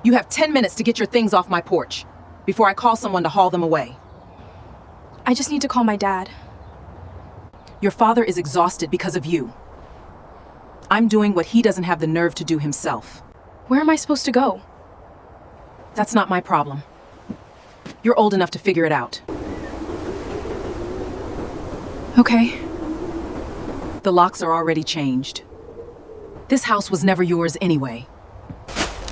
You have 10 minutes to get your things off my porch before I call someone to haul them away. I just need to call my dad. Your father is exhausted because of you. I'm doing what he doesn't have the nerve to do himself. Where am I supposed to go? That's not my problem. You're old enough to figure it out. Okay. The locks are already changed. This house was never yours anyway.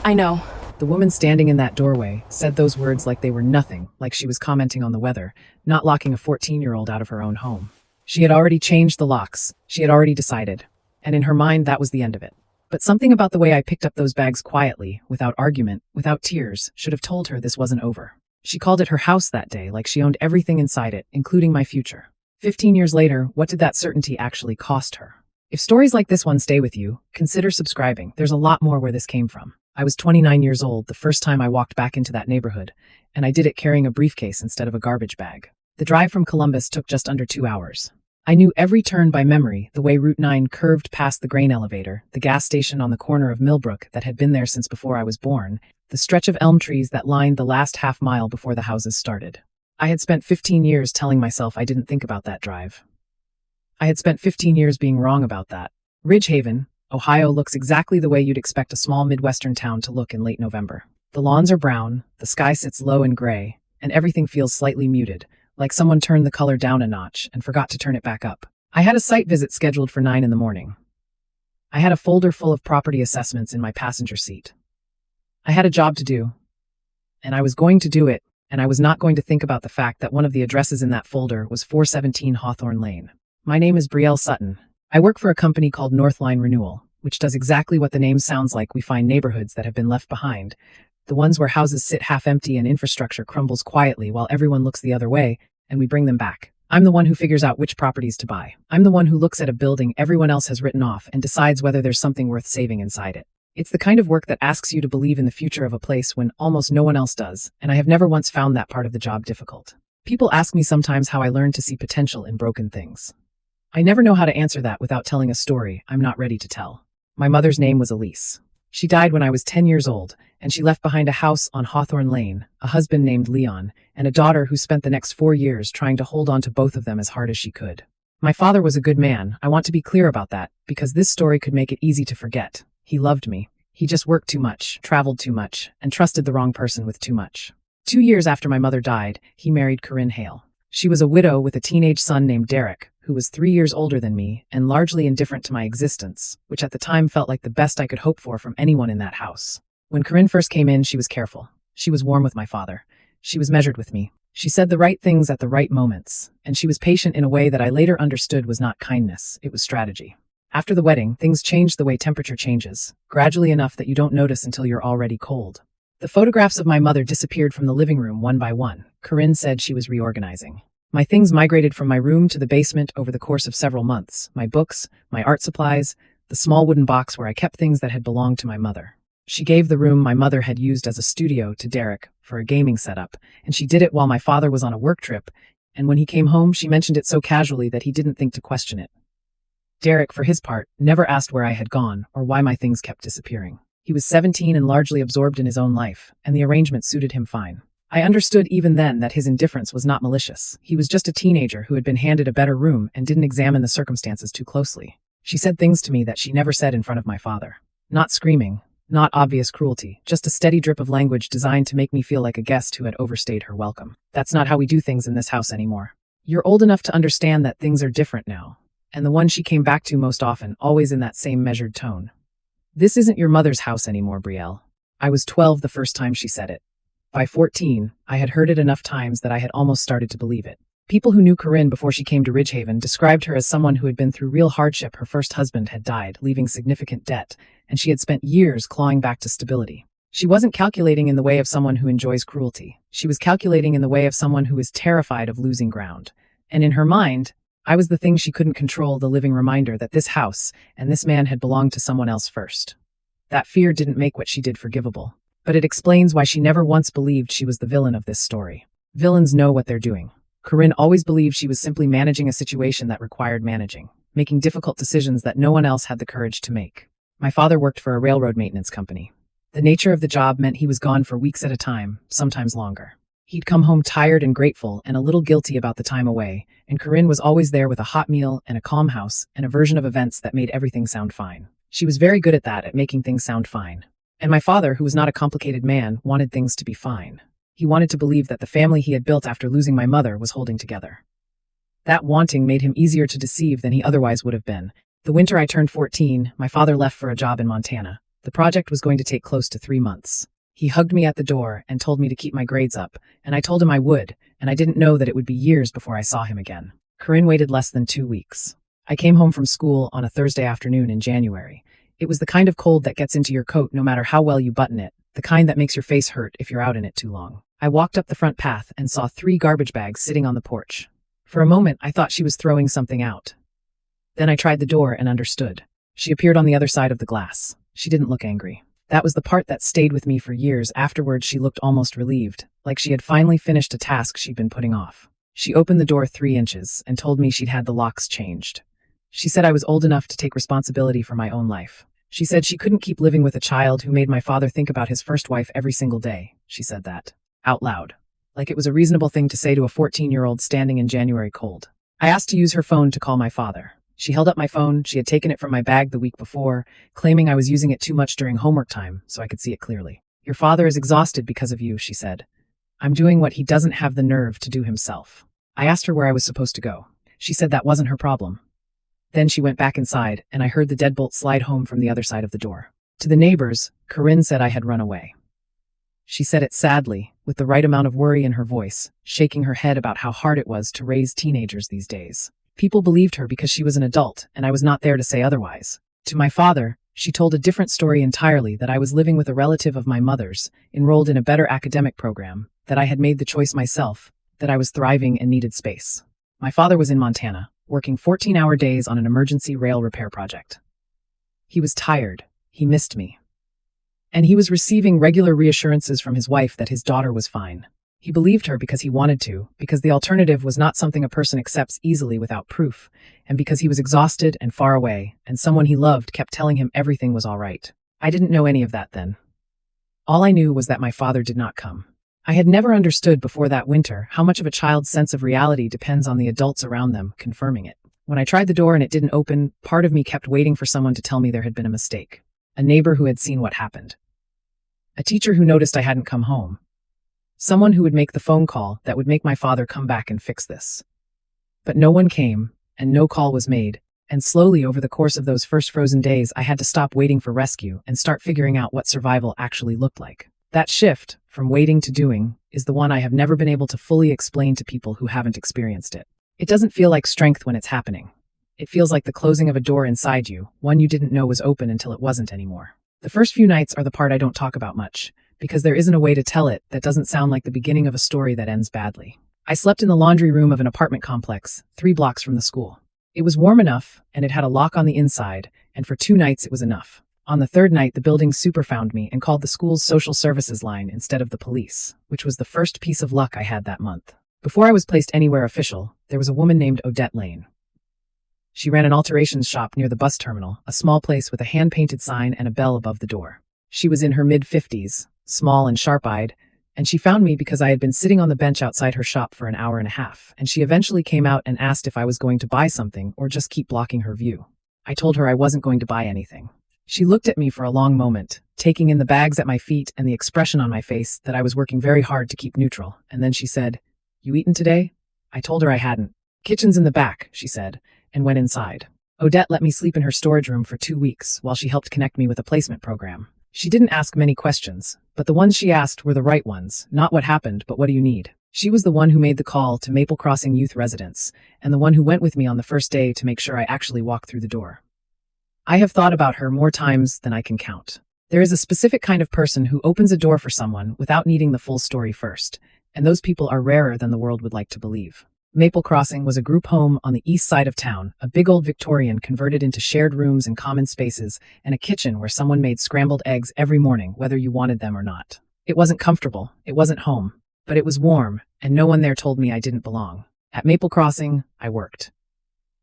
I know. The woman standing in that doorway said those words like they were nothing, like she was commenting on the weather, not locking a 14-year-old out of her own home. She had already changed the locks. She had already decided. And in her mind, that was the end of it. But something about the way I picked up those bags quietly, without argument, without tears, should have told her this wasn't over. She called it her house that day, like she owned everything inside it, including my future. 15 years later, what did that certainty actually cost her? If stories like this one stay with you, consider subscribing. There's a lot more where this came from. I was 29 years old the first time I walked back into that neighborhood, and I did it carrying a briefcase instead of a garbage bag. The drive from Columbus took just under 2 hours. I knew every turn by memory, the way Route 9 curved past the grain elevator, the gas station on the corner of Millbrook that had been there since before I was born, the stretch of elm trees that lined the last half mile before the houses started. I had spent 15 years telling myself I didn't think about that drive. I had spent 15 years being wrong about that. Ridgehaven, Ohio looks exactly the way you'd expect a small Midwestern town to look in late November. The lawns are brown, the sky sits low and gray, and everything feels slightly muted, like someone turned the color down a notch and forgot to turn it back up. I had a site visit scheduled for 9 in the morning. I had a folder full of property assessments in my passenger seat. I had a job to do, and I was going to do it, and I was not going to think about the fact that one of the addresses in that folder was 417 Hawthorne Lane. My name is Brielle Sutton. I work for a company called Northline Renewal, which does exactly what the name sounds like. We find neighborhoods that have been left behind, the ones where houses sit half empty and infrastructure crumbles quietly while everyone looks the other way, and we bring them back. I'm the one who figures out which properties to buy. I'm the one who looks at a building everyone else has written off and decides whether there's something worth saving inside it. It's the kind of work that asks you to believe in the future of a place when almost no one else does, and I have never once found that part of the job difficult. People ask me sometimes how I learned to see potential in broken things. I never know how to answer that without telling a story I'm not ready to tell. My mother's name was Elise. She died when I was 10 years old, and she left behind a house on Hawthorne Lane, a husband named Leon, and a daughter who spent the next 4 years trying to hold on to both of them as hard as she could. My father was a good man. I want to be clear about that, because this story could make it easy to forget. He loved me. He just worked too much, traveled too much, and trusted the wrong person with too much. 2 years after my mother died, he married Corinne Hale. She was a widow with a teenage son named Derek, who was 3 years older than me and largely indifferent to my existence, which at the time felt like the best I could hope for from anyone in that house. When Corinne first came in, she was careful. She was warm with my father. She was measured with me. She said the right things at the right moments, and she was patient in a way that I later understood was not kindness, it was strategy. After the wedding, things changed the way temperature changes, gradually enough that you don't notice until you're already cold. The photographs of my mother disappeared from the living room one by one. Corinne said she was reorganizing. My things migrated from my room to the basement over the course of several months. My books, my art supplies, the small wooden box where I kept things that had belonged to my mother. She gave the room my mother had used as a studio to Derek for a gaming setup, and she did it while my father was on a work trip, and when he came home, she mentioned it so casually that he didn't think to question it. Derek, for his part, never asked where I had gone or why my things kept disappearing. He was 17 and largely absorbed in his own life, and the arrangement suited him fine. I understood even then that his indifference was not malicious. He was just a teenager who had been handed a better room and didn't examine the circumstances too closely. She said things to me that she never said in front of my father. Not screaming, not obvious cruelty, just a steady drip of language designed to make me feel like a guest who had overstayed her welcome. That's not how we do things in this house anymore. You're old enough to understand that things are different now. And the one she came back to most often, always in that same measured tone. This isn't your mother's house anymore, Brielle. I was 12 the first time she said it. By 14, I had heard it enough times that I had almost started to believe it. People who knew Corinne before she came to Ridgehaven described her as someone who had been through real hardship. Her first husband had died, leaving significant debt, and she had spent years clawing back to stability. She wasn't calculating in the way of someone who enjoys cruelty. She was calculating in the way of someone who is terrified of losing ground. And in her mind, I was the thing she couldn't control, the living reminder that this house and this man had belonged to someone else first. That fear didn't make what she did forgivable. But it explains why she never once believed she was the villain of this story. Villains know what they're doing. Corinne always believed she was simply managing a situation that required managing, making difficult decisions that no one else had the courage to make. My father worked for a railroad maintenance company. The nature of the job meant he was gone for weeks at a time, sometimes longer. He'd come home tired and grateful and a little guilty about the time away, and Corinne was always there with a hot meal and a calm house and a version of events that made everything sound fine. She was very good at that, at making things sound fine. And my father, who was not a complicated man, wanted things to be fine. He wanted to believe that the family he had built after losing my mother was holding together. That wanting made him easier to deceive than he otherwise would have been. The winter I turned 14, my father left for a job in Montana. The project was going to take close to 3 months. He hugged me at the door and told me to keep my grades up, and I told him I would, and I didn't know that it would be years before I saw him again. Corinne waited less than 2 weeks. I came home from school on a Thursday afternoon in January. It was the kind of cold that gets into your coat no matter how well you button it, the kind that makes your face hurt if you're out in it too long. I walked up the front path and saw 3 garbage bags sitting on the porch. For a moment, I thought she was throwing something out. Then I tried the door and understood. She appeared on the other side of the glass. She didn't look angry. That was the part that stayed with me for years. Afterwards, she looked almost relieved, like she had finally finished a task she'd been putting off. She opened the door 3 inches and told me she'd had the locks changed. She said I was old enough to take responsibility for my own life. She said she couldn't keep living with a child who made my father think about his first wife every single day. She said that. Out loud. Like it was a reasonable thing to say to a 14-year-old standing in January cold. I asked to use her phone to call my father. She held up my phone. She had taken it from my bag the week before, claiming I was using it too much during homework time so I could see it clearly. Your father is exhausted because of you, she said. I'm doing what he doesn't have the nerve to do himself. I asked her where I was supposed to go. She said that wasn't her problem. Then she went back inside, and I heard the deadbolt slide home from the other side of the door. To the neighbors, Corinne said I had run away. She said it sadly, with the right amount of worry in her voice, shaking her head about how hard it was to raise teenagers these days. People believed her because she was an adult, and I was not there to say otherwise. To my father, she told a different story entirely, that I was living with a relative of my mother's, enrolled in a better academic program, that I had made the choice myself, that I was thriving and needed space. My father was in Montana, working 14-hour days on an emergency rail repair project. He was tired. He missed me. And he was receiving regular reassurances from his wife that his daughter was fine. He believed her because he wanted to, because the alternative was not something a person accepts easily without proof, and because he was exhausted and far away, and someone he loved kept telling him everything was all right. I didn't know any of that then. All I knew was that my father did not come. I had never understood before that winter how much of a child's sense of reality depends on the adults around them confirming it. When I tried the door and it didn't open, part of me kept waiting for someone to tell me there had been a mistake. A neighbor who had seen what happened. A teacher who noticed I hadn't come home. Someone who would make the phone call that would make my father come back and fix this. But no one came, and no call was made, and slowly over the course of those first frozen days I had to stop waiting for rescue and start figuring out what survival actually looked like. That shift, from waiting to doing, is the one I have never been able to fully explain to people who haven't experienced it. It doesn't feel like strength when it's happening. It feels like the closing of a door inside you, one you didn't know was open until it wasn't anymore. The first few nights are the part I don't talk about much, because there isn't a way to tell it that doesn't sound like the beginning of a story that ends badly. I slept in the laundry room of an apartment complex, 3 blocks from the school. It was warm enough, and it had a lock on the inside, and for 2 nights it was enough. On the 3rd night, the building super found me and called the school's social services line instead of the police, which was the first piece of luck I had that month. Before I was placed anywhere official, there was a woman named Odette Lane. She ran an alterations shop near the bus terminal, a small place with a hand-painted sign and a bell above the door. She was in her mid-50s, small and sharp-eyed, and she found me because I had been sitting on the bench outside her shop for an hour and a half, and she eventually came out and asked if I was going to buy something or just keep blocking her view. I told her I wasn't going to buy anything. She looked at me for a long moment, taking in the bags at my feet and the expression on my face that I was working very hard to keep neutral, and then she said, "You eaten today?" I told her I hadn't. "Kitchen's in the back," she said, and went inside. Odette let me sleep in her storage room for 2 weeks while she helped connect me with a placement program. She didn't ask many questions, but the ones she asked were the right ones, not what happened, but what do you need? She was the one who made the call to Maple Crossing Youth Residence, and the one who went with me on the first day to make sure I actually walked through the door. I have thought about her more times than I can count. There is a specific kind of person who opens a door for someone without needing the full story first, and those people are rarer than the world would like to believe. Maple Crossing was a group home on the east side of town, a big old Victorian converted into shared rooms and common spaces, and a kitchen where someone made scrambled eggs every morning, whether you wanted them or not. It wasn't comfortable, it wasn't home, but it was warm, and no one there told me I didn't belong. At Maple Crossing, I worked.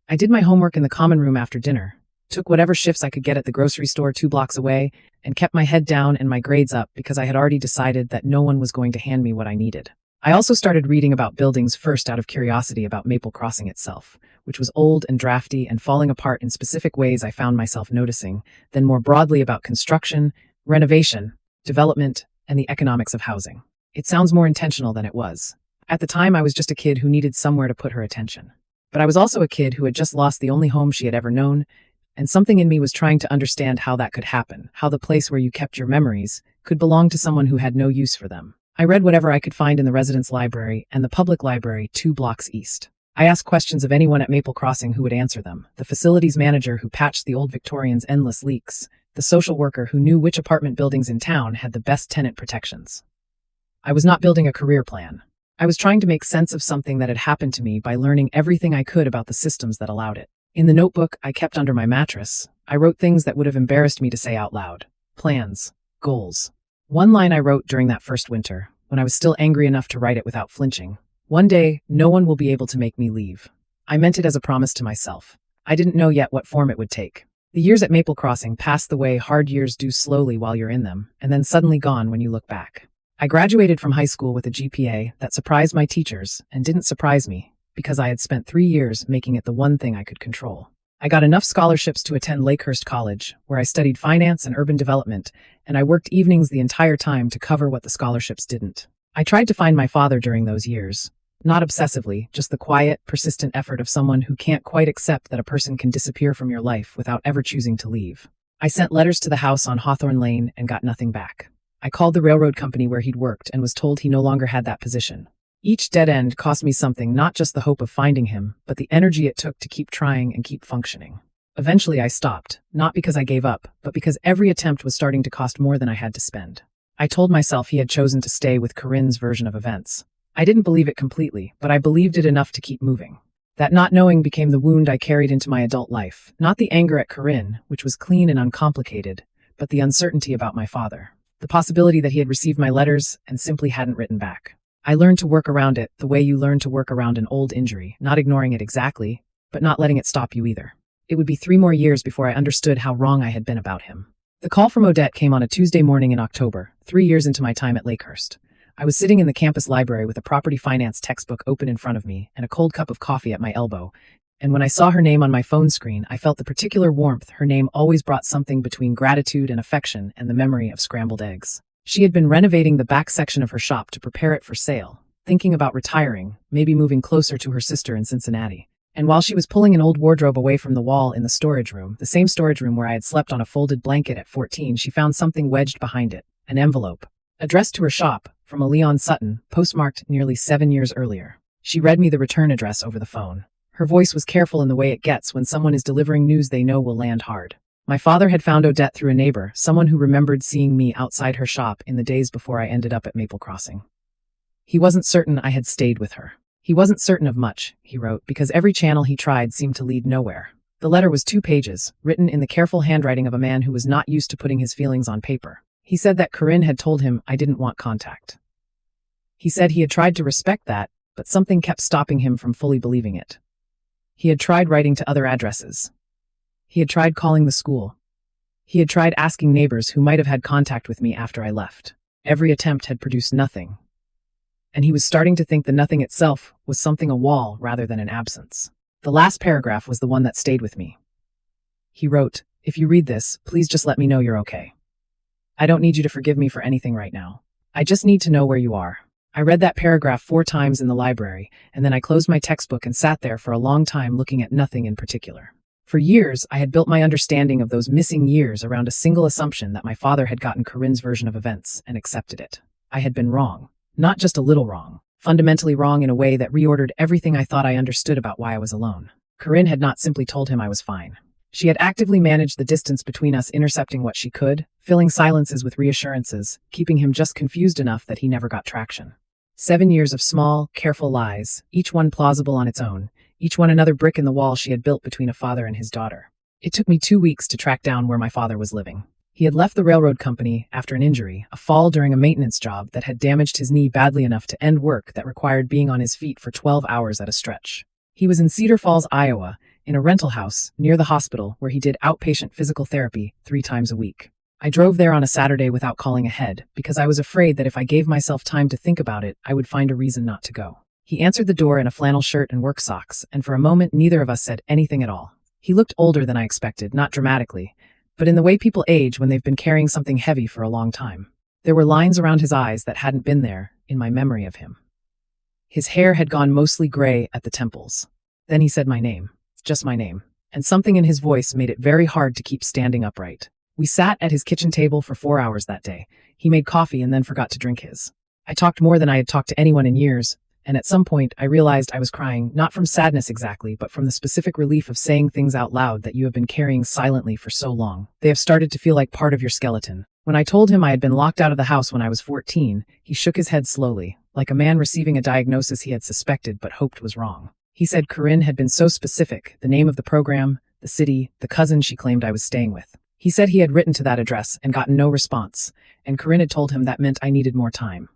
I did my homework in the common room after dinner, took whatever shifts I could get at the grocery store 2 blocks away, and kept my head down and my grades up because I had already decided that no one was going to hand me what I needed. I also started reading about buildings first out of curiosity about Maple Crossing itself, which was old and drafty and falling apart in specific ways I found myself noticing, then more broadly about construction, renovation, development, and the economics of housing. It sounds more intentional than it was. At the time, I was just a kid who needed somewhere to put her attention. But I was also a kid who had just lost the only home she had ever known, and something in me was trying to understand how that could happen, how the place where you kept your memories could belong to someone who had no use for them. I read whatever I could find in the residence library and the public library 2 blocks east. I asked questions of anyone at Maple Crossing who would answer them, the facilities manager who patched the old Victorians' endless leaks, the social worker who knew which apartment buildings in town had the best tenant protections. I was not building a career plan. I was trying to make sense of something that had happened to me by learning everything I could about the systems that allowed it. In the notebook I kept under my mattress, I wrote things that would have embarrassed me to say out loud. Plans. Goals. One line I wrote during that first winter, when I was still angry enough to write it without flinching. One day, no one will be able to make me leave. I meant it as a promise to myself. I didn't know yet what form it would take. The years at Maple Crossing passed the way hard years do slowly while you're in them, and then suddenly gone when you look back. I graduated from high school with a GPA that surprised my teachers and didn't surprise me, because I had spent 3 years making it the one thing I could control. I got enough scholarships to attend Lakehurst College, where I studied finance and urban development, and I worked evenings the entire time to cover what the scholarships didn't. I tried to find my father during those years. Not obsessively, just the quiet, persistent effort of someone who can't quite accept that a person can disappear from your life without ever choosing to leave. I sent letters to the house on Hawthorne Lane and got nothing back. I called the railroad company where he'd worked and was told he no longer had that position. Each dead end cost me something, not just the hope of finding him, but the energy it took to keep trying and keep functioning. Eventually I stopped, not because I gave up, but because every attempt was starting to cost more than I had to spend. I told myself he had chosen to stay with Corinne's version of events. I didn't believe it completely, but I believed it enough to keep moving. That not knowing became the wound I carried into my adult life, not the anger at Corinne, which was clean and uncomplicated, but the uncertainty about my father. The possibility that he had received my letters and simply hadn't written back. I learned to work around it the way you learn to work around an old injury, not ignoring it exactly, but not letting it stop you either. It would be 3 more years before I understood how wrong I had been about him. The call from Odette came on a Tuesday morning in October, 3 years into my time at Lakehurst. I was sitting in the campus library with a property finance textbook open in front of me and a cold cup of coffee at my elbow, and when I saw her name on my phone screen, I felt the particular warmth her name always brought, something between gratitude and affection and the memory of scrambled eggs. She had been renovating the back section of her shop to prepare it for sale, thinking about retiring, maybe moving closer to her sister in Cincinnati. And while she was pulling an old wardrobe away from the wall in the storage room, the same storage room where I had slept on a folded blanket at 14, she found something wedged behind it, an envelope, addressed to her shop, from a Leon Sutton, postmarked nearly 7 years earlier. She read me the return address over the phone. Her voice was careful in the way it gets when someone is delivering news they know will land hard. My father had found Odette through a neighbor, someone who remembered seeing me outside her shop in the days before I ended up at Maple Crossing. He wasn't certain I had stayed with her. He wasn't certain of much, he wrote, because every channel he tried seemed to lead nowhere. The letter was 2 pages, written in the careful handwriting of a man who was not used to putting his feelings on paper. He said that Corinne had told him I didn't want contact. He said he had tried to respect that, but something kept stopping him from fully believing it. He had tried writing to other addresses. He had tried calling the school. He had tried asking neighbors who might have had contact with me after I left. Every attempt had produced nothing. And he was starting to think the nothing itself was something, a wall rather than an absence. The last paragraph was the one that stayed with me. He wrote, "If you read this, please just let me know you're okay. I don't need you to forgive me for anything right now. I just need to know where you are." I read that paragraph 4 times in the library, and then I closed my textbook and sat there for a long time looking at nothing in particular. For years, I had built my understanding of those missing years around a single assumption that my father had gotten Corinne's version of events and accepted it. I had been wrong. Not just a little wrong. Fundamentally wrong in a way that reordered everything I thought I understood about why I was alone. Corinne had not simply told him I was fine. She had actively managed the distance between us, intercepting what she could, filling silences with reassurances, keeping him just confused enough that he never got traction. 7 years of small, careful lies, each one plausible on its own, each one another brick in the wall she had built between a father and his daughter. It took me 2 weeks to track down where my father was living. He had left the railroad company after an injury, a fall during a maintenance job that had damaged his knee badly enough to end work that required being on his feet for 12 hours at a stretch. He was in Cedar Falls, Iowa, in a rental house near the hospital where he did outpatient physical therapy 3 times a week. I drove there on a Saturday without calling ahead because I was afraid that if I gave myself time to think about it, I would find a reason not to go. He answered the door in a flannel shirt and work socks, and for a moment neither of us said anything at all. He looked older than I expected, not dramatically, but in the way people age when they've been carrying something heavy for a long time. There were lines around his eyes that hadn't been there in my memory of him. His hair had gone mostly gray at the temples. Then he said my name, just my name, and something in his voice made it very hard to keep standing upright. We sat at his kitchen table for 4 hours that day. He made coffee and then forgot to drink his. I talked more than I had talked to anyone in years, and at some point I realized I was crying, not from sadness exactly, but from the specific relief of saying things out loud that you have been carrying silently for so long. They have started to feel like part of your skeleton. When I told him I had been locked out of the house when I was 14, he shook his head slowly, like a man receiving a diagnosis he had suspected but hoped was wrong. He said Corinne had been so specific, the name of the program, the city, the cousin she claimed I was staying with. He said he had written to that address and gotten no response, and Corinne had told him that meant I needed more time.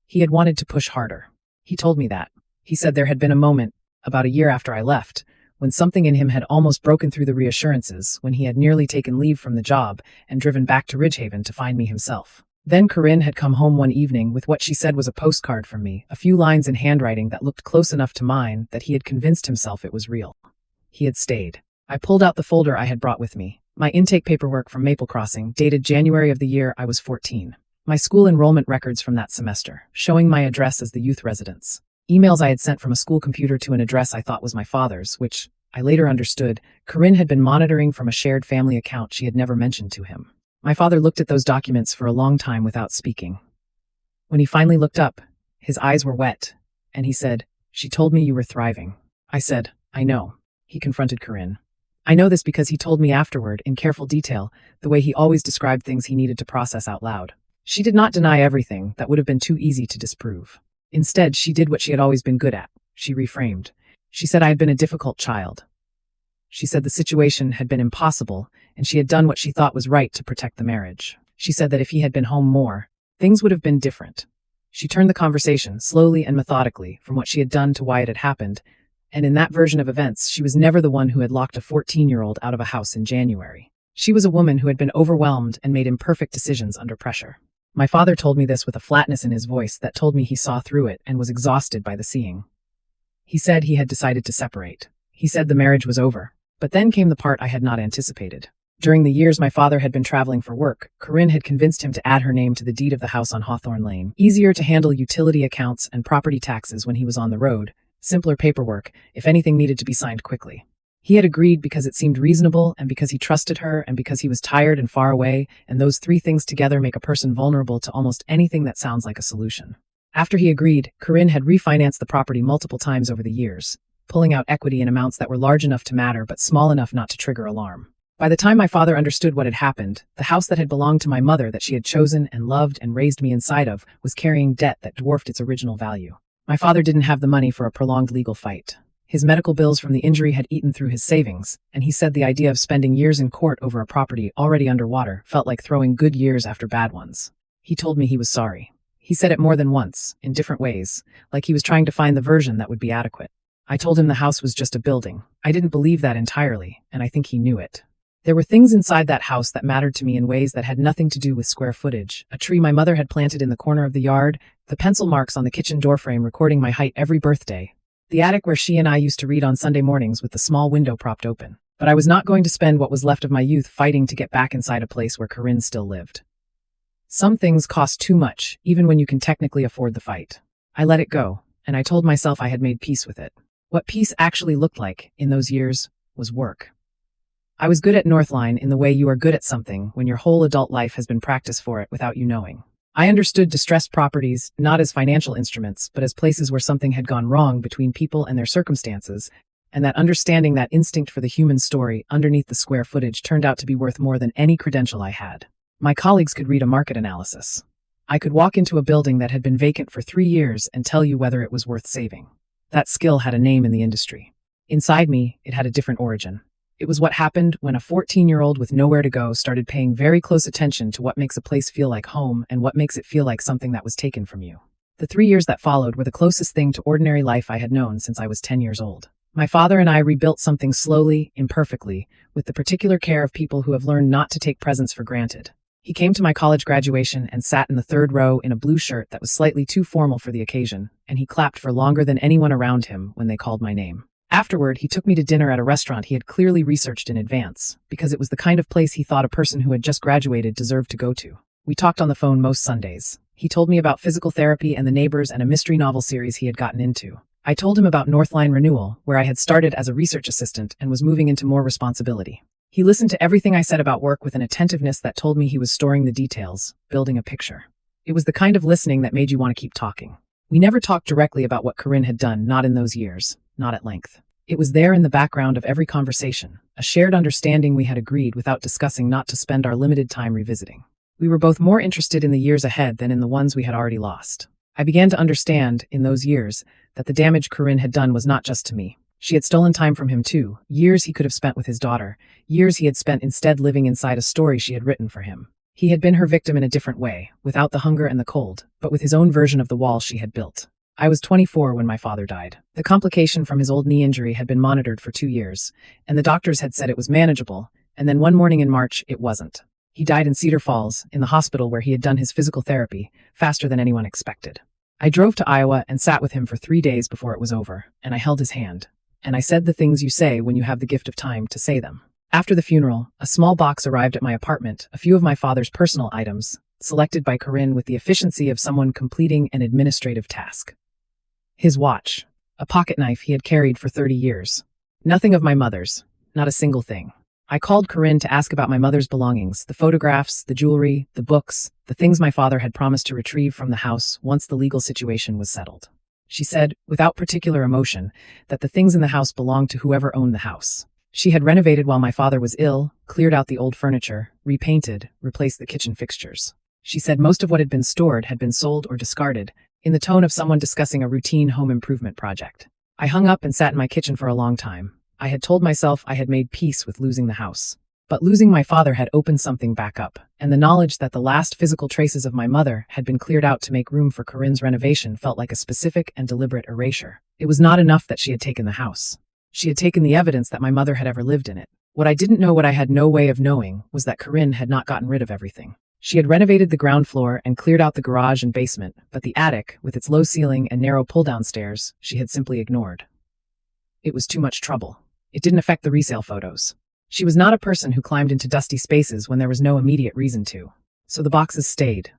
He had wanted to push harder. He told me that. He said there had been a moment, about a year after I left, when something in him had almost broken through the reassurances, when he had nearly taken leave from the job and driven back to Ridgehaven to find me himself. Then Corinne had come home one evening with what she said was a postcard from me, a few lines in handwriting that looked close enough to mine that he had convinced himself it was real. He had stayed. I pulled out the folder I had brought with me, my intake paperwork from Maple Crossing, dated January of the year I was 14. My school enrollment records from that semester, showing my address as the youth residence. Emails I had sent from a school computer to an address I thought was my father's, which, I later understood, Corinne had been monitoring from a shared family account she had never mentioned to him. My father looked at those documents for a long time without speaking. When he finally looked up, his eyes were wet, and he said, "She told me you were thriving." I said, "I know." He confronted Corinne. I know this because he told me afterward, in careful detail, the way he always described things he needed to process out loud. She did not deny everything that would have been too easy to disprove. Instead, she did what she had always been good at. She reframed. She said I had been a difficult child. She said the situation had been impossible, and she had done what she thought was right to protect the marriage. She said that if he had been home more, things would have been different. She turned the conversation, slowly and methodically, from what she had done to why it had happened, and in that version of events, she was never the one who had locked a 14-year-old out of a house in January. She was a woman who had been overwhelmed and made imperfect decisions under pressure. My father told me this with a flatness in his voice that told me he saw through it and was exhausted by the seeing. He said he had decided to separate. He said the marriage was over. But then came the part I had not anticipated. During the years my father had been traveling for work, Corinne had convinced him to add her name to the deed of the house on Hawthorne Lane. Easier to handle utility accounts and property taxes when he was on the road. Simpler paperwork, if anything needed to be signed quickly. He had agreed because it seemed reasonable and because he trusted her and because he was tired and far away, and those 3 things together make a person vulnerable to almost anything that sounds like a solution. After he agreed, Corinne had refinanced the property multiple times over the years, pulling out equity in amounts that were large enough to matter but small enough not to trigger alarm. By the time my father understood what had happened, the house that had belonged to my mother that she had chosen and loved and raised me inside of was carrying debt that dwarfed its original value. My father didn't have the money for a prolonged legal fight. His medical bills from the injury had eaten through his savings, and he said the idea of spending years in court over a property already underwater felt like throwing good years after bad ones. He told me he was sorry. He said it more than once, in different ways, like he was trying to find the version that would be adequate. I told him the house was just a building. I didn't believe that entirely, and I think he knew it. There were things inside that house that mattered to me in ways that had nothing to do with square footage. A tree my mother had planted in the corner of the yard, the pencil marks on the kitchen doorframe recording my height every birthday, the attic where she and I used to read on Sunday mornings with the small window propped open. But I was not going to spend what was left of my youth fighting to get back inside a place where Corinne still lived. Some things cost too much, even when you can technically afford the fight. I let it go, and I told myself I had made peace with it. What peace actually looked like, in those years, was work. I was good at Northline in the way you are good at something when your whole adult life has been practiced for it without you knowing. I understood distressed properties, not as financial instruments, but as places where something had gone wrong between people and their circumstances, and that understanding that instinct for the human story underneath the square footage turned out to be worth more than any credential I had. My colleagues could read a market analysis. I could walk into a building that had been vacant for 3 years and tell you whether it was worth saving. That skill had a name in the industry. Inside me, it had a different origin. It was what happened when a 14-year-old with nowhere to go started paying very close attention to what makes a place feel like home and what makes it feel like something that was taken from you. The 3 years that followed were the closest thing to ordinary life I had known since I was 10 years old. My father and I rebuilt something slowly, imperfectly, with the particular care of people who have learned not to take presents for granted. He came to my college graduation and sat in the third row in a blue shirt that was slightly too formal for the occasion, and he clapped for longer than anyone around him when they called my name. Afterward, he took me to dinner at a restaurant he had clearly researched in advance, because it was the kind of place he thought a person who had just graduated deserved to go to. We talked on the phone most Sundays. He told me about physical therapy and the neighbors and a mystery novel series he had gotten into. I told him about Northline Renewal, where I had started as a research assistant and was moving into more responsibility. He listened to everything I said about work with an attentiveness that told me he was storing the details, building a picture. It was the kind of listening that made you want to keep talking. We never talked directly about what Corinne had done, not in those years, not at length. It was there in the background of every conversation, a shared understanding we had agreed without discussing not to spend our limited time revisiting. We were both more interested in the years ahead than in the ones we had already lost. I began to understand, in those years, that the damage Corinne had done was not just to me. She had stolen time from him too, years he could have spent with his daughter, years he had spent instead living inside a story she had written for him. He had been her victim in a different way, without the hunger and the cold, but with his own version of the wall she had built. I was 24 when my father died. The complication from his old knee injury had been monitored for 2 years, and the doctors had said it was manageable, and then one morning in March, it wasn't. He died in Cedar Falls, in the hospital where he had done his physical therapy, faster than anyone expected. I drove to Iowa and sat with him for 3 days before it was over, and I held his hand. And I said the things you say when you have the gift of time to say them. After the funeral, a small box arrived at my apartment, a few of my father's personal items, selected by Corinne with the efficiency of someone completing an administrative task. His watch, a pocket knife he had carried for 30 years. Nothing of my mother's, not a single thing. I called Corinne to ask about my mother's belongings, the photographs, the jewelry, the books, the things my father had promised to retrieve from the house once the legal situation was settled. She said, without particular emotion, that the things in the house belonged to whoever owned the house. She had renovated while my father was ill, cleared out the old furniture, repainted, replaced the kitchen fixtures. She said most of what had been stored had been sold or discarded, in the tone of someone discussing a routine home improvement project. I hung up and sat in my kitchen for a long time. I had told myself I had made peace with losing the house. But losing my father had opened something back up, and the knowledge that the last physical traces of my mother had been cleared out to make room for Corinne's renovation felt like a specific and deliberate erasure. It was not enough that she had taken the house. She had taken the evidence that my mother had ever lived in it. What I didn't know, what I had no way of knowing, was that Corinne had not gotten rid of everything. She had renovated the ground floor and cleared out the garage and basement, but the attic, with its low ceiling and narrow pull-down stairs, she had simply ignored. It was too much trouble. It didn't affect the resale photos. She was not a person who climbed into dusty spaces when there was no immediate reason to. So the boxes stayed,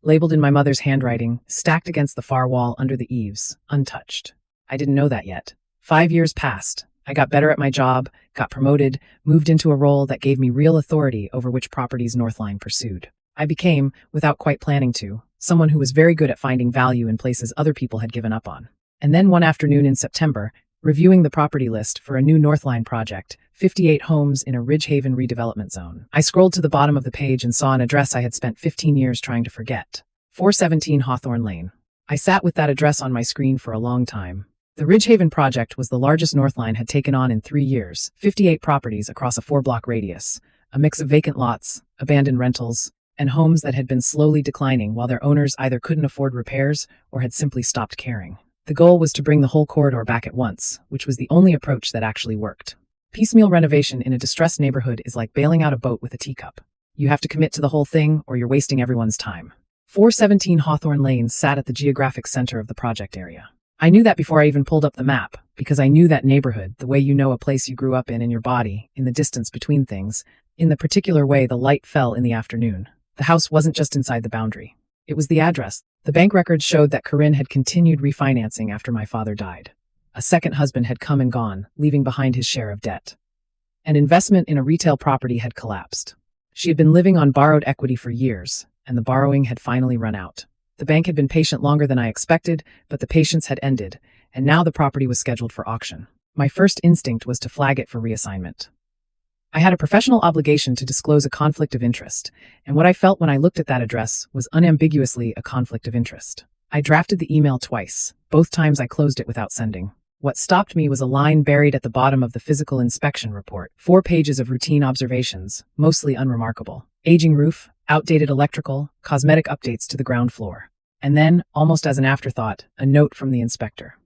labeled in my mother's handwriting, stacked against the far wall under the eaves, untouched. I didn't know that yet. 5 years passed. I got better at my job, got promoted, moved into a role that gave me real authority over which properties Northline pursued. I became, without quite planning to, someone who was very good at finding value in places other people had given up on. And then one afternoon in September, reviewing the property list for a new Northline project, 58 homes in a Ridgehaven redevelopment zone, I scrolled to the bottom of the page and saw an address I had spent 15 years trying to forget. 417 Hawthorne Lane. I sat with that address on my screen for a long time. The Ridgehaven project was the largest Northline had taken on in 3 years, 58 properties across a 4-block radius, a mix of vacant lots, abandoned rentals, and homes that had been slowly declining while their owners either couldn't afford repairs or had simply stopped caring. The goal was to bring the whole corridor back at once, which was the only approach that actually worked. Piecemeal renovation in a distressed neighborhood is like bailing out a boat with a teacup. You have to commit to the whole thing or you're wasting everyone's time. 417 Hawthorne Lane sat at the geographic center of the project area. I knew that before I even pulled up the map, because I knew that neighborhood, the way you know a place you grew up in your body, in the distance between things, in the particular way the light fell in the afternoon. The house wasn't just inside the boundary. It was the address. The bank records showed that Corinne had continued refinancing after my father died. A second husband had come and gone, leaving behind his share of debt. An investment in a retail property had collapsed. She had been living on borrowed equity for years, and the borrowing had finally run out. The bank had been patient longer than I expected, but the patience had ended, and now the property was scheduled for auction. My first instinct was to flag it for reassignment. I had a professional obligation to disclose a conflict of interest, and what I felt when I looked at that address was unambiguously a conflict of interest. I drafted the email twice. Both times I closed it without sending. What stopped me was a line buried at the bottom of the physical inspection report. 4 pages of routine observations, mostly unremarkable. Aging roof, outdated electrical, cosmetic updates to the ground floor. And then, almost as an afterthought, a note from the inspector.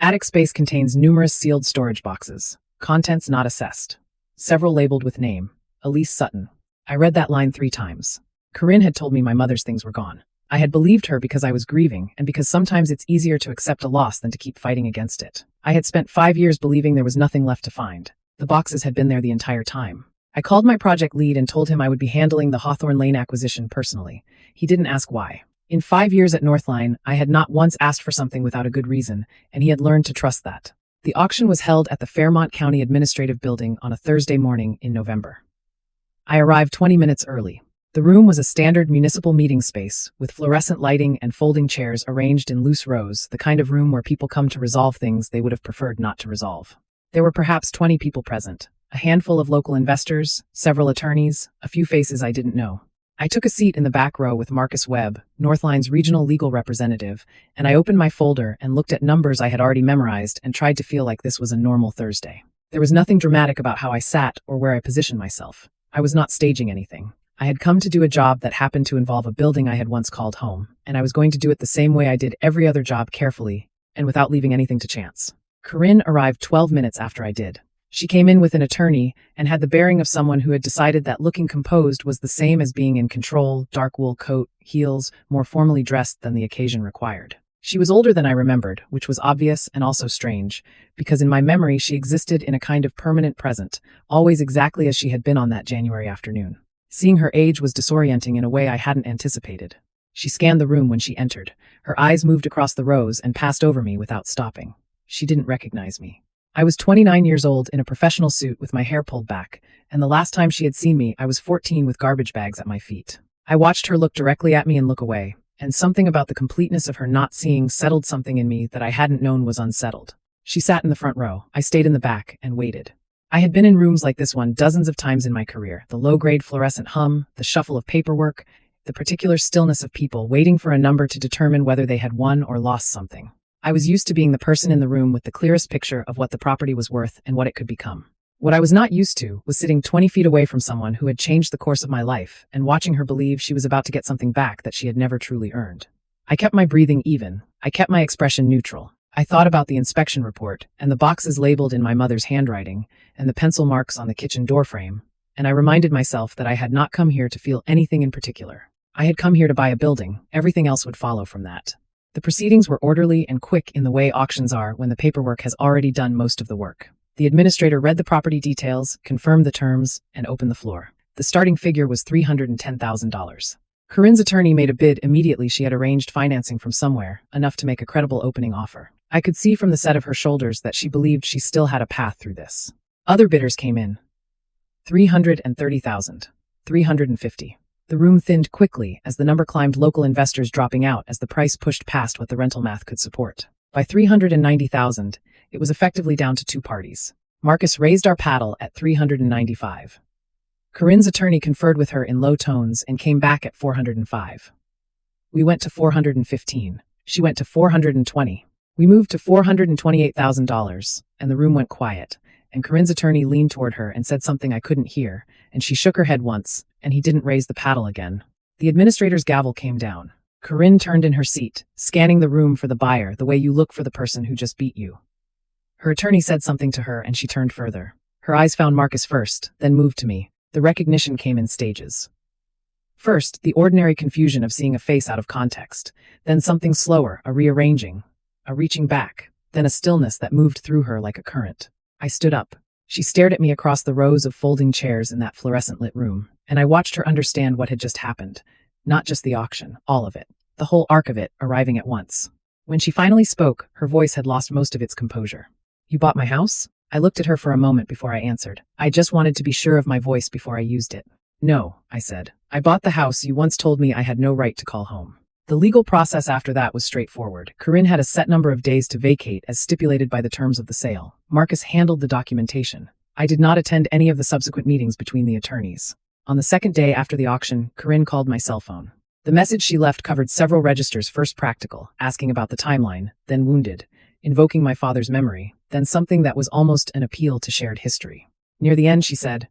Attic space contains numerous sealed storage boxes. Contents not assessed. Several labeled with name. Elise Sutton. I read that line 3 times. Corinne had told me my mother's things were gone. I had believed her because I was grieving, and because sometimes it's easier to accept a loss than to keep fighting against it. I had spent 5 years believing there was nothing left to find. The boxes had been there the entire time. I called my project lead and told him I would be handling the Hawthorne Lane acquisition personally. He didn't ask why. In 5 years at Northline, I had not once asked for something without a good reason, and he had learned to trust that. The auction was held at the Fairmont County Administrative Building on a Thursday morning in November. I arrived 20 minutes early. The room was a standard municipal meeting space, with fluorescent lighting and folding chairs arranged in loose rows, the kind of room where people come to resolve things they would have preferred not to resolve. There were perhaps 20 people present, a handful of local investors, several attorneys, a few faces I didn't know. I took a seat in the back row with Marcus Webb, Northline's regional legal representative, and I opened my folder and looked at numbers I had already memorized and tried to feel like this was a normal Thursday. There was nothing dramatic about how I sat or where I positioned myself. I was not staging anything. I had come to do a job that happened to involve a building I had once called home, and I was going to do it the same way I did every other job, carefully and without leaving anything to chance. Corinne arrived 12 minutes after I did. She came in with an attorney and had the bearing of someone who had decided that looking composed was the same as being in control, dark wool coat, heels, more formally dressed than the occasion required. She was older than I remembered, which was obvious and also strange, because in my memory she existed in a kind of permanent present, always exactly as she had been on that January afternoon. Seeing her age was disorienting in a way I hadn't anticipated. She scanned the room when she entered. Her eyes moved across the rows and passed over me without stopping. She didn't recognize me. I was 29 years old in a professional suit with my hair pulled back, and the last time she had seen me, I was 14 with garbage bags at my feet. I watched her look directly at me and look away, and something about the completeness of her not seeing settled something in me that I hadn't known was unsettled. She sat in the front row. I stayed in the back and waited. I had been in rooms like this one dozens of times in my career. The low-grade fluorescent hum, the shuffle of paperwork, the particular stillness of people waiting for a number to determine whether they had won or lost something. I was used to being the person in the room with the clearest picture of what the property was worth and what it could become. What I was not used to was sitting 20 feet away from someone who had changed the course of my life and watching her believe she was about to get something back that she had never truly earned. I kept my breathing even. I kept my expression neutral. I thought about the inspection report and the boxes labeled in my mother's handwriting and the pencil marks on the kitchen doorframe, and I reminded myself that I had not come here to feel anything in particular. I had come here to buy a building. Everything else would follow from that. The proceedings were orderly and quick in the way auctions are when the paperwork has already done most of the work. The administrator read the property details, confirmed the terms, and opened the floor. The starting figure was $310,000. Corinne's attorney made a bid immediately. She had arranged financing from somewhere, enough to make a credible opening offer. I could see from the set of her shoulders that she believed she still had a path through this. Other bidders came in. $330,000. $350,000. The room thinned quickly as the number climbed, local investors dropping out as the price pushed past what the rental math could support. By $390,000, it was effectively down to 2 parties. Marcus raised our paddle at $395,000. Corinne's attorney conferred with her in low tones and came back at $405,000. We went to $415,000. She went to $420,000. We moved to $428,000, and the room went quiet, and Corinne's attorney leaned toward her and said something I couldn't hear, and she shook her head once, and he didn't raise the paddle again. The administrator's gavel came down. Corinne turned in her seat, scanning the room for the buyer the way you look for the person who just beat you. Her attorney said something to her and she turned further. Her eyes found Marcus first, then moved to me. The recognition came in stages. First, the ordinary confusion of seeing a face out of context, then something slower, a rearranging, a reaching back, then a stillness that moved through her like a current. I stood up. She stared at me across the rows of folding chairs in that fluorescent-lit room, and I watched her understand what had just happened. Not just the auction, all of it. The whole arc of it, arriving at once. When she finally spoke, her voice had lost most of its composure. "You bought my house?" I looked at her for a moment before I answered. I just wanted to be sure of my voice before I used it. "No," I said. "I bought the house you once told me I had no right to call home." The legal process after that was straightforward. Corinne had a set number of days to vacate as stipulated by the terms of the sale. Marcus handled the documentation. I did not attend any of the subsequent meetings between the attorneys. On the second day after the auction, Corinne called my cell phone. The message she left covered several registers, first practical, asking about the timeline, then wounded, invoking my father's memory, then something that was almost an appeal to shared history. Near the end, she said,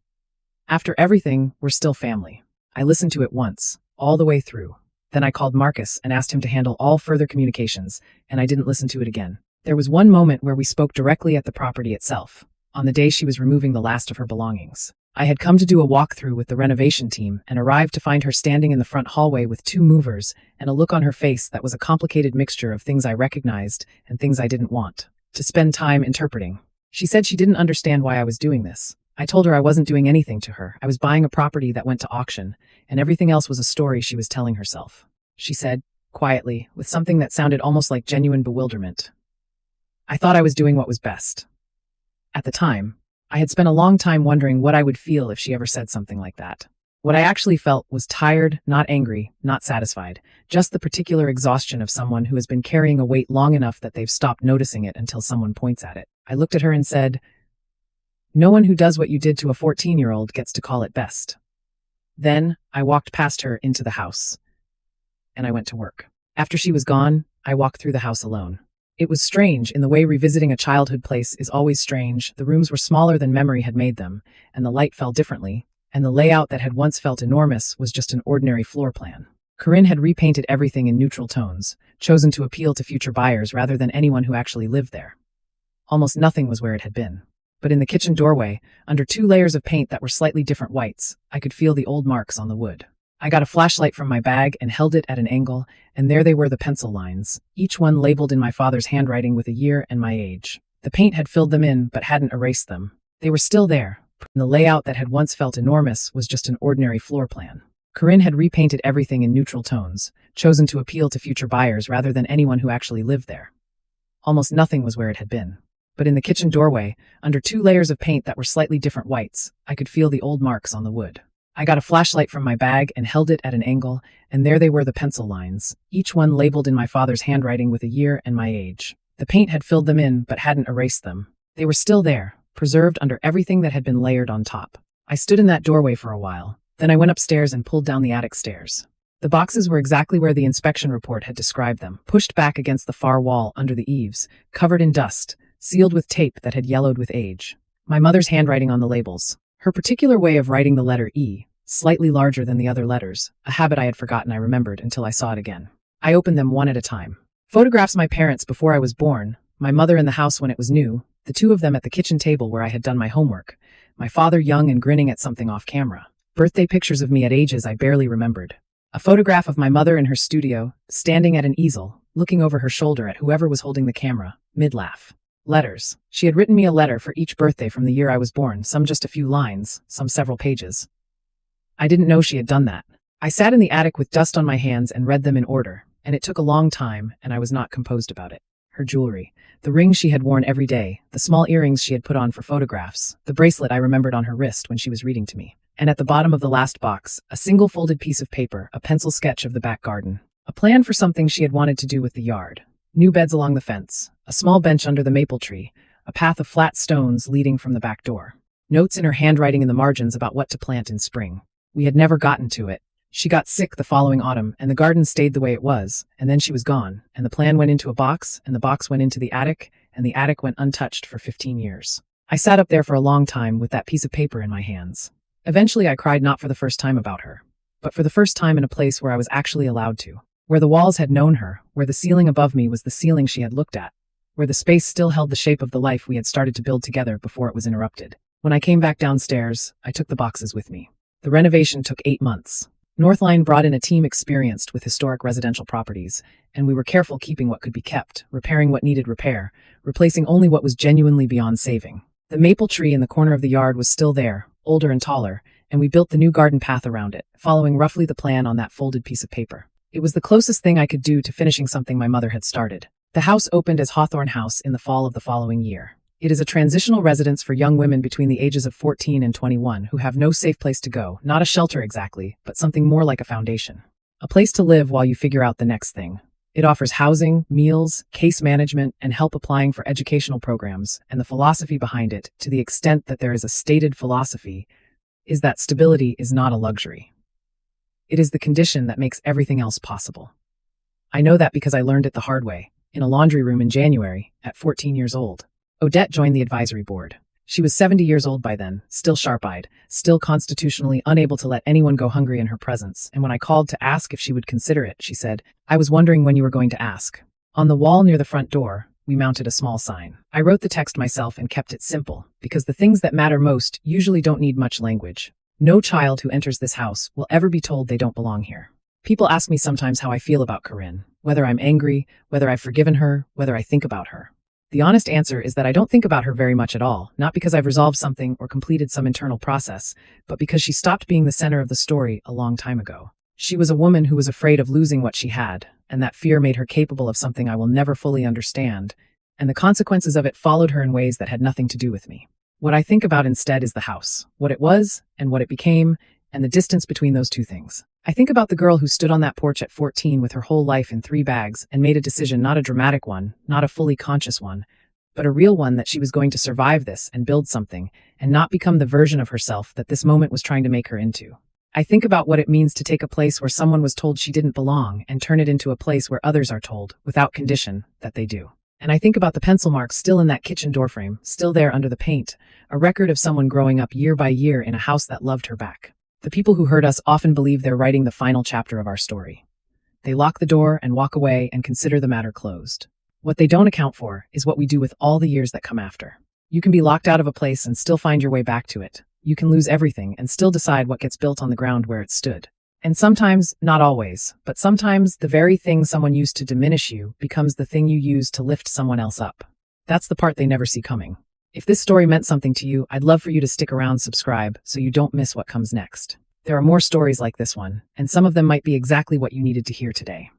"After everything, we're still family." I listened to it once, all the way through. Then I called Marcus and asked him to handle all further communications, and I didn't listen to it again. There was one moment where we spoke directly at the property itself, on the day she was removing the last of her belongings. I had come to do a walkthrough with the renovation team and arrived to find her standing in the front hallway with two movers and a look on her face that was a complicated mixture of things I recognized and things I didn't want to spend time interpreting. She said she didn't understand why I was doing this. I told her I wasn't doing anything to her. I was buying a property that went to auction, and everything else was a story she was telling herself. She said, quietly, with something that sounded almost like genuine bewilderment, "I thought I was doing what was best." At the time, I had spent a long time wondering what I would feel if she ever said something like that. What I actually felt was tired, not angry, not satisfied, just the particular exhaustion of someone who has been carrying a weight long enough that they've stopped noticing it until someone points at it. I looked at her and said, "No one who does what you did to a 14-year-old gets to call it best." Then I walked past her into the house, and I went to work. After she was gone, I walked through the house alone. It was strange in the way revisiting a childhood place is always strange. The rooms were smaller than memory had made them, and the light fell differently, and the layout that had once felt enormous was just an ordinary floor plan. Corinne had repainted everything in neutral tones, chosen to appeal to future buyers rather than anyone who actually lived there. Almost nothing was where it had been. But in the kitchen doorway, under 2 layers of paint that were slightly different whites, I could feel the old marks on the wood. I got a flashlight from my bag and held it at an angle, and there they were, the pencil lines, each one labeled in my father's handwriting with a year and my age. The paint had filled them in, but hadn't erased them. They were still there. The layout that had once felt enormous was just an ordinary floor plan. Corinne had repainted everything in neutral tones, chosen to appeal to future buyers rather than anyone who actually lived there. Almost nothing was where it had been. But in the kitchen doorway, under 2 layers of paint that were slightly different whites, I could feel the old marks on the wood. I got a flashlight from my bag and held it at an angle, and there they were, the pencil lines, each one labeled in my father's handwriting with a year and my age. The paint had filled them in, but hadn't erased them. They were still there, preserved under everything that had been layered on top. I stood in that doorway for a while. Then I went upstairs and pulled down the attic stairs. The boxes were exactly where the inspection report had described them, pushed back against the far wall under the eaves, covered in dust, sealed with tape that had yellowed with age. My mother's handwriting on the labels. Her particular way of writing the letter E, slightly larger than the other letters, a habit I had forgotten I remembered until I saw it again. I opened them one at a time. Photographs of my parents before I was born, my mother in the house when it was new, the 2 of them at the kitchen table where I had done my homework, my father young and grinning at something off camera. Birthday pictures of me at ages I barely remembered. A photograph of my mother in her studio, standing at an easel, looking over her shoulder at whoever was holding the camera, mid-laugh. Letters. She had written me a letter for each birthday from the year I was born, some just a few lines, some several pages. I didn't know she had done that. I sat in the attic with dust on my hands and read them in order, and it took a long time, and I was not composed about it. Her jewelry, the rings she had worn every day, the small earrings she had put on for photographs, the bracelet I remembered on her wrist when she was reading to me. And at the bottom of the last box, a single folded piece of paper, a pencil sketch of the back garden. A plan for something she had wanted to do with the yard. New beds along the fence, a small bench under the maple tree, a path of flat stones leading from the back door. Notes in her handwriting in the margins about what to plant in spring. We had never gotten to it. She got sick the following autumn, and the garden stayed the way it was, and then she was gone, and the plan went into a box, and the box went into the attic, and the attic went untouched for 15 years. I sat up there for a long time with that piece of paper in my hands. Eventually I cried, not for the first time about her, but for the first time in a place where I was actually allowed to. Where the walls had known her, where the ceiling above me was the ceiling she had looked at, where the space still held the shape of the life we had started to build together before it was interrupted. When I came back downstairs, I took the boxes with me. The renovation took 8 months. Northline brought in a team experienced with historic residential properties, and we were careful keeping what could be kept, repairing what needed repair, replacing only what was genuinely beyond saving. The maple tree in the corner of the yard was still there, older and taller, and we built the new garden path around it, following roughly the plan on that folded piece of paper. It was the closest thing I could do to finishing something my mother had started. The house opened as Hawthorne House in the fall of the following year. It is a transitional residence for young women between the ages of 14 and 21 who have no safe place to go, not a shelter exactly, but something more like a foundation. A place to live while you figure out the next thing. It offers housing, meals, case management, and help applying for educational programs, and the philosophy behind it, to the extent that there is a stated philosophy, is that stability is not a luxury. It is the condition that makes everything else possible. I know that because I learned it the hard way, in a laundry room in January, at 14 years old. Odette joined the advisory board. She was 70 years old by then, still sharp-eyed, still constitutionally unable to let anyone go hungry in her presence, and when I called to ask if she would consider it, she said, "I was wondering when you were going to ask." On the wall near the front door, We mounted a small sign. I wrote the text myself and kept it simple, because the things that matter most usually don't need much language. No child who enters this house will ever be told they don't belong here. People ask me sometimes how I feel about Corinne, whether I'm angry, whether I've forgiven her, whether I think about her. The honest answer is that I don't think about her very much at all, not because I've resolved something or completed some internal process, but because she stopped being the center of the story a long time ago. She was a woman who was afraid of losing what she had, and that fear made her capable of something I will never fully understand, and the consequences of it followed her in ways that had nothing to do with me. What I think about instead is the house, what it was and what it became, and the distance between those two things. I think about the girl who stood on that porch at 14 with her whole life in 3 bags and made a decision, not a dramatic one, not a fully conscious one, but a real one, that she was going to survive this and build something, and not become the version of herself that this moment was trying to make her into. I think about what it means to take a place where someone was told she didn't belong and turn it into a place where others are told, without condition, that they do. And I think about the pencil marks still in that kitchen doorframe, still there under the paint, a record of someone growing up year by year in a house that loved her back. The people who hurt us often believe they're writing the final chapter of our story. They lock the door and walk away and consider the matter closed. What they don't account for is what we do with all the years that come after. You can be locked out of a place and still find your way back to it. You can lose everything and still decide what gets built on the ground where it stood. And sometimes, not always, but sometimes the very thing someone used to diminish you becomes the thing you use to lift someone else up. That's the part they never see coming. If this story meant something to you, I'd love for you to stick around, subscribe, so you don't miss what comes next. There are more stories like this one, and some of them might be exactly what you needed to hear today.